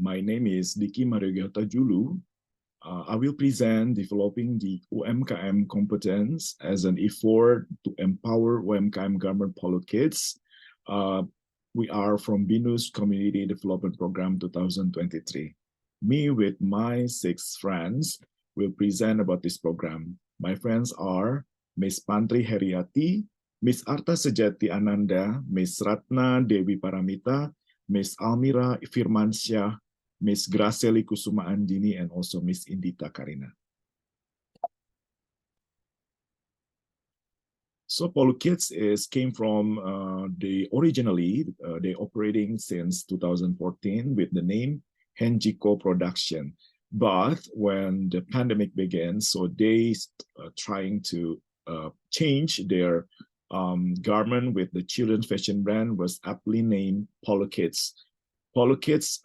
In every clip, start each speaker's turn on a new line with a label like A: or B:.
A: My name is Dicky Maryoga Hutadjulu. I will present developing the UMKM competence as an effort to empower UMKM government POLUKIDS. We are from Binus Community Development Program 2023. Me with my 6 friends will present about this program. My friends are Miss Pantri Heriyati, Miss Artha Sejati Ananda, Miss Ratna Dewi Paramita, Miss Almira Firmansyah, Miss Grasheli Kusuma Andhini, and also Miss Indita Karina. So POLUKIDS came from originally they operating since 2014 with the name Henjiko Production. But when the pandemic began, so they trying to change their garment with the children's fashion brand was aptly named POLUKIDS. POLUKIDS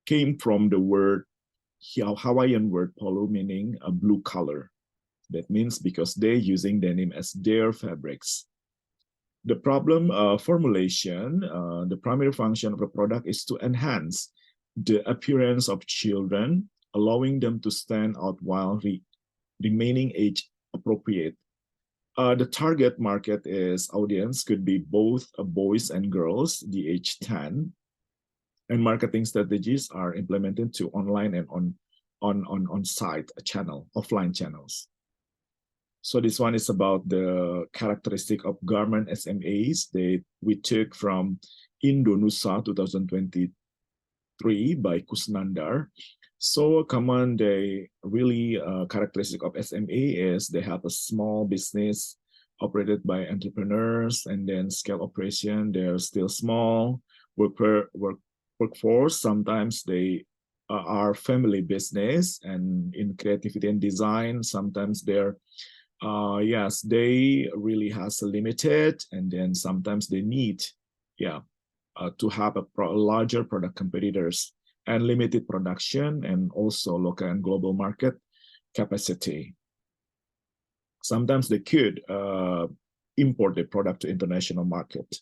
A: came from the word, Hawaiian word polu, meaning a blue color. That means because they're using denim as their fabrics. The problem formulation, the primary function of the product is to enhance the appearance of children, allowing them to stand out while remaining age appropriate. The target market audience could be both boys and girls, the age 10. And marketing strategies are implemented to online and on-site offline channels. So this one is about the characteristic of garment SMAs that we took from Indonesia 2023 by Kusnandar. So common, characteristic of SMA is they have a small business operated by entrepreneurs, and then scale operation, they're still small. Workforce, sometimes they are family business, and in creativity and design, sometimes they're they really has a limited, and then sometimes they need to have a larger product competitors and limited production, and also local and global market capacity. Sometimes they could import the product to international market.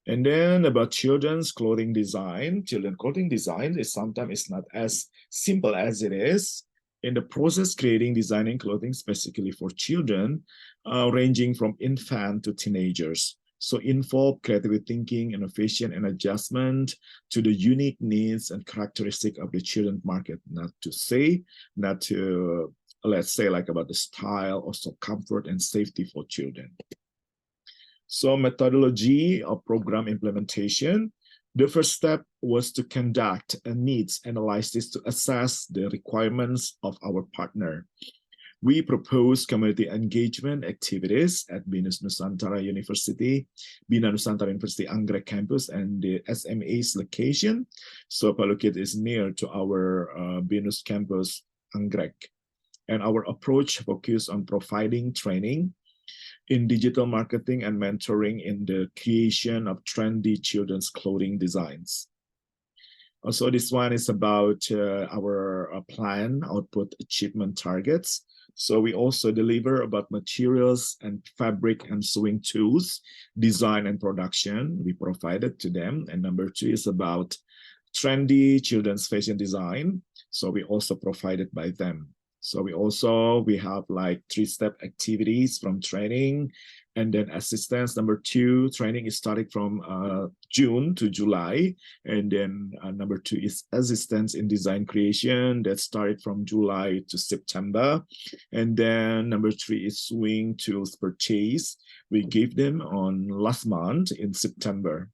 A: And then about children's clothing design. Children's clothing design is sometimes not as simple as it is. In the process, designing clothing specifically for children, ranging from infant to teenagers. So involve creative thinking, innovation, and adjustment to the unique needs and characteristic of the children's market. Not to, let's say, like about the style, also comfort and safety for children. So methodology of program implementation. The first step was to conduct a needs analysis to assess the requirements of our partner. We proposed community engagement activities at Binus Nusantara University, Bina Nusantara University Anggrek campus, and the SMA's location. So POLUKIDS is near to our Binus campus Anggrek. And our approach focused on providing training in digital marketing and mentoring in the creation of trendy children's clothing designs. Also, this one is about our plan output achievement targets. So we also deliver about materials and fabric and sewing tools, design and production we provided to them. And number 2 is about trendy children's fashion design. So we also provided by them. So we have like 3-step activities from training, and then assistance. Number 2, training is starting from June to July. And then number 2 is assistance in design creation that started from July to September. And then number 3 is sewing tools purchase. We gave them on last month in September.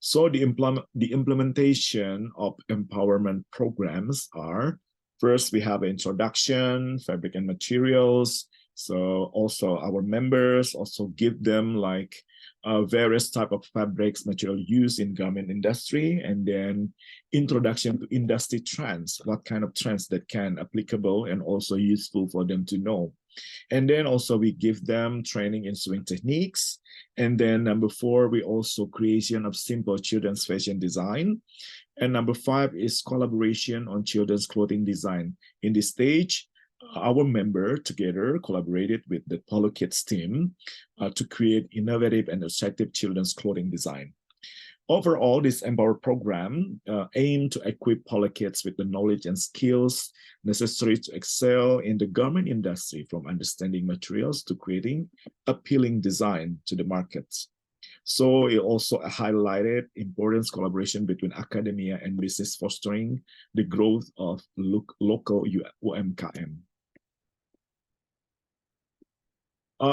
A: So the implementation of empowerment programs are, first we have introduction, fabric and materials. So also our members also give them like various type of fabrics, material used in garment industry, and then introduction to industry trends, what kind of trends that can applicable and also useful for them to know. And then also we give them training in sewing techniques. And then number 4, we also creation of simple children's fashion design. And number 5 is collaboration on children's clothing design. In this stage, our member together collaborated with the POLUKIDS team to create innovative and attractive children's clothing design. Overall, this Empower program aimed to equip POLUKIDS with the knowledge and skills necessary to excel in the garment industry, from understanding materials to creating appealing design to the markets. So it also highlighted importance collaboration between academia and business, fostering the growth of local UMKM.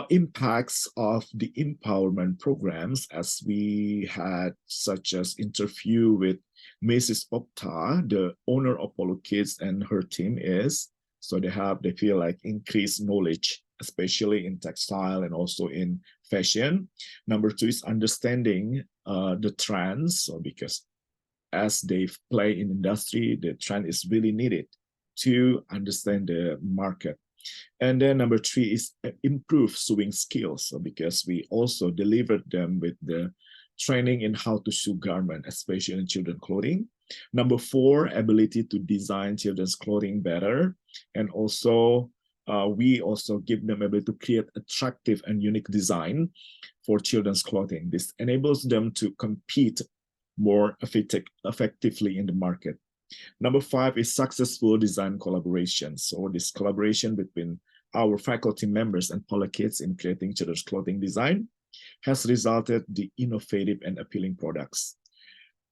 A: Impacts of the empowerment programs, as we had such as interview with Mrs. Opta, the owner of POLUKIDS, and her team is, so they feel like increased knowledge, especially in textile and also in fashion. Number two is understanding the trends, so because as they play in industry, the trend is really needed to understand the market. And then number three is improve sewing skills, so because we also delivered them with the training in how to sew garment, especially in children's clothing. Number four, ability to design children's clothing better. And also, we also give them ability to create attractive and unique design for children's clothing. This enables them to compete more effectively in the market. Number five is successful design collaboration. So this collaboration between our faculty members and POLUKIDS in creating children's clothing design has resulted in innovative and appealing products.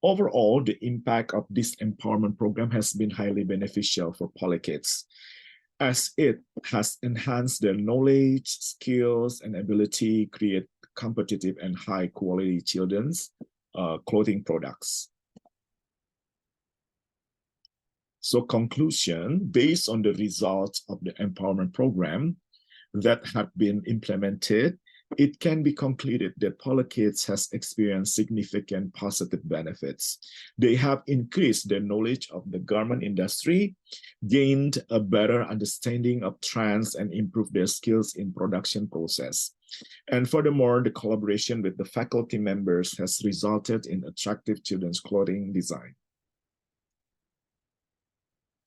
A: Overall, the impact of this empowerment program has been highly beneficial for POLUKIDS, as it has enhanced their knowledge, skills, and ability to create competitive and high-quality children's clothing products. So conclusion, based on the results of the empowerment program that have been implemented, it can be concluded that POLUKIDS has experienced significant positive benefits. They have increased their knowledge of the garment industry, gained a better understanding of trends, and improved their skills in production process. And furthermore, the collaboration with the faculty members has resulted in attractive children's clothing design.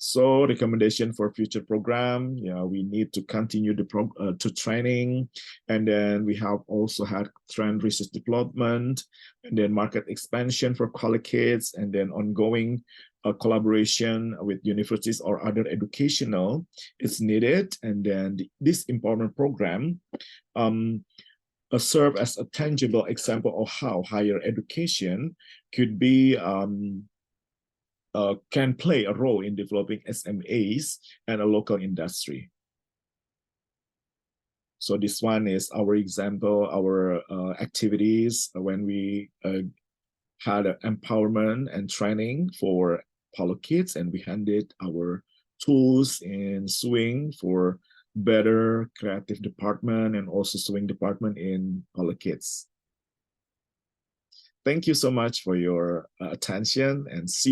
A: So recommendation for future program, we need to continue the training, and then we have also had trend research development, and then market expansion for POLUKIDS, and then ongoing collaboration with universities or other educational is needed. And then this empowerment program serve as a tangible example of how higher education could be can play a role in developing SMEs and a local industry. So this one is our example, our activities when we had empowerment and training for POLUKIDS, and we handed our tools in sewing for better creative department and also sewing department in POLUKIDS. Thank you so much for your attention, and see